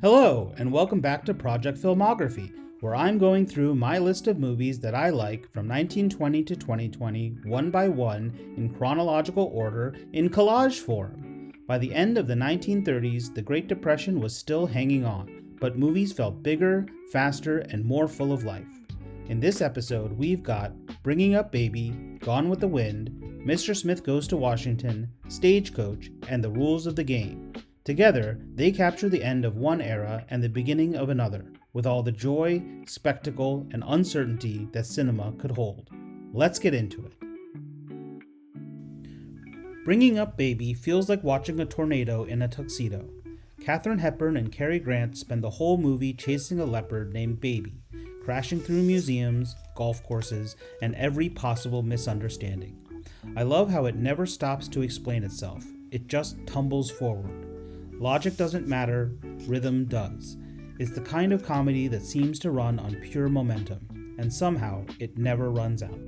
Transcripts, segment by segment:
Hello, and welcome back to Project Filmography, where I'm going through my list of movies that I like from 1920 to 2020, one by one, in chronological order, in collage form. By the end of the 1930s, the Great Depression was still hanging on, but movies felt bigger, faster, and more full of life. In this episode, we've got Bringing Up Baby, Gone with the Wind, Mr. Smith Goes to Washington, Stagecoach, and The Rules of the Game. Together, they capture the end of one era and the beginning of another, with all the joy, spectacle, and uncertainty that cinema could hold. Let's get into it. Bringing Up Baby feels like watching a tornado in a tuxedo. Katharine Hepburn and Cary Grant spend the whole movie chasing a leopard named Baby, crashing through museums, golf courses, and every possible misunderstanding. I love how it never stops to explain itself. It just tumbles forward. Logic doesn't matter, rhythm does. It's the kind of comedy that seems to run on pure momentum, and somehow it never runs out.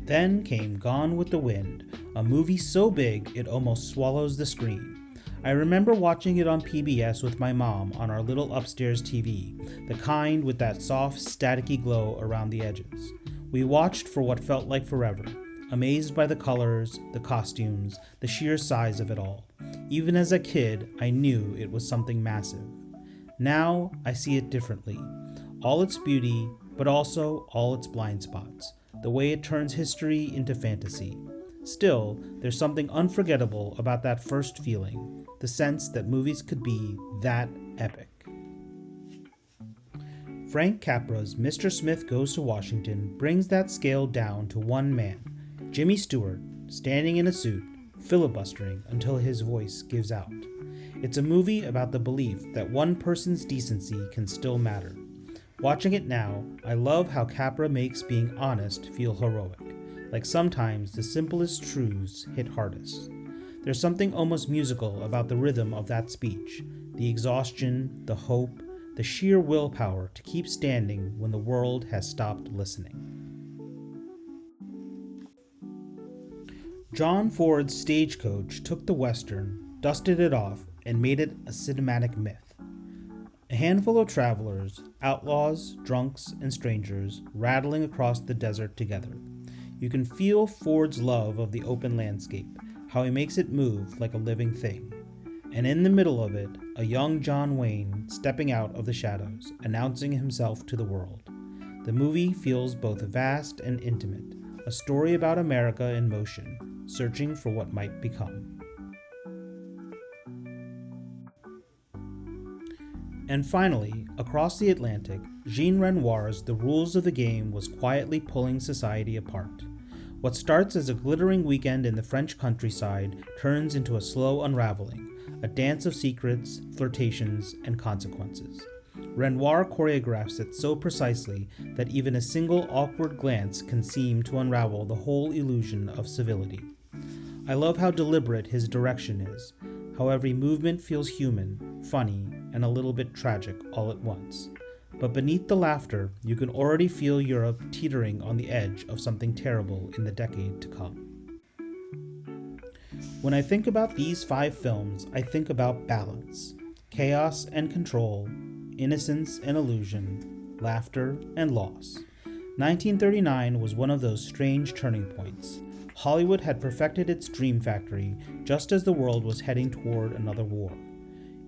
Then came Gone with the Wind, a movie so big it almost swallows the screen. I remember watching it on PBS with my mom on our little upstairs TV, the kind with that soft, staticky glow around the edges. We watched for what felt like forever, amazed by the colors, the costumes, the sheer size of it all. Even as a kid, I knew it was something massive. Now, I see it differently. All its beauty, but also all its blind spots. The way it turns history into fantasy. Still, there's something unforgettable about that first feeling. The sense that movies could be that epic. Frank Capra's Mr. Smith Goes to Washington brings that scale down to one man, Jimmy Stewart, standing in a suit, filibustering until his voice gives out. It's a movie about the belief that one person's decency can still matter. Watching it now, I love how Capra makes being honest feel heroic, like sometimes the simplest truths hit hardest. There's something almost musical about the rhythm of that speech, the exhaustion, the hope, the sheer willpower to keep standing when the world has stopped listening. John Ford's Stagecoach took the Western, dusted it off, and made it a cinematic myth. A handful of travelers, outlaws, drunks, and strangers, rattling across the desert together. You can feel Ford's love of the open landscape, how he makes it move like a living thing. And in the middle of it, a young John Wayne stepping out of the shadows, announcing himself to the world. The movie feels both vast and intimate, a story about America in motion, searching for what might become. And finally, across the Atlantic, Jean Renoir's The Rules of the Game was quietly pulling society apart. What starts as a glittering weekend in the French countryside turns into a slow unraveling, a dance of secrets, flirtations, and consequences. Renoir choreographs it so precisely that even a single awkward glance can seem to unravel the whole illusion of civility. I love how deliberate his direction is, how every movement feels human, funny, and a little bit tragic all at once. But beneath the laughter, you can already feel Europe teetering on the edge of something terrible in the decade to come. When I think about these 5 films, I think about balance, chaos and control, innocence and illusion, laughter and loss. 1939 was one of those strange turning points. Hollywood had perfected its dream factory just as the world was heading toward another war.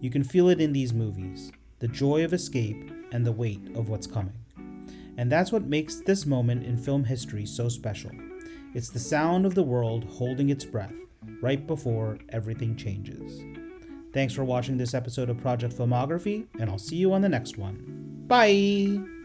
You can feel it in these movies, the joy of escape and the weight of what's coming. And that's what makes this moment in film history so special. It's the sound of the world holding its breath right before everything changes. Thanks for watching this episode of Project Filmography, and I'll see you on the next one. Bye!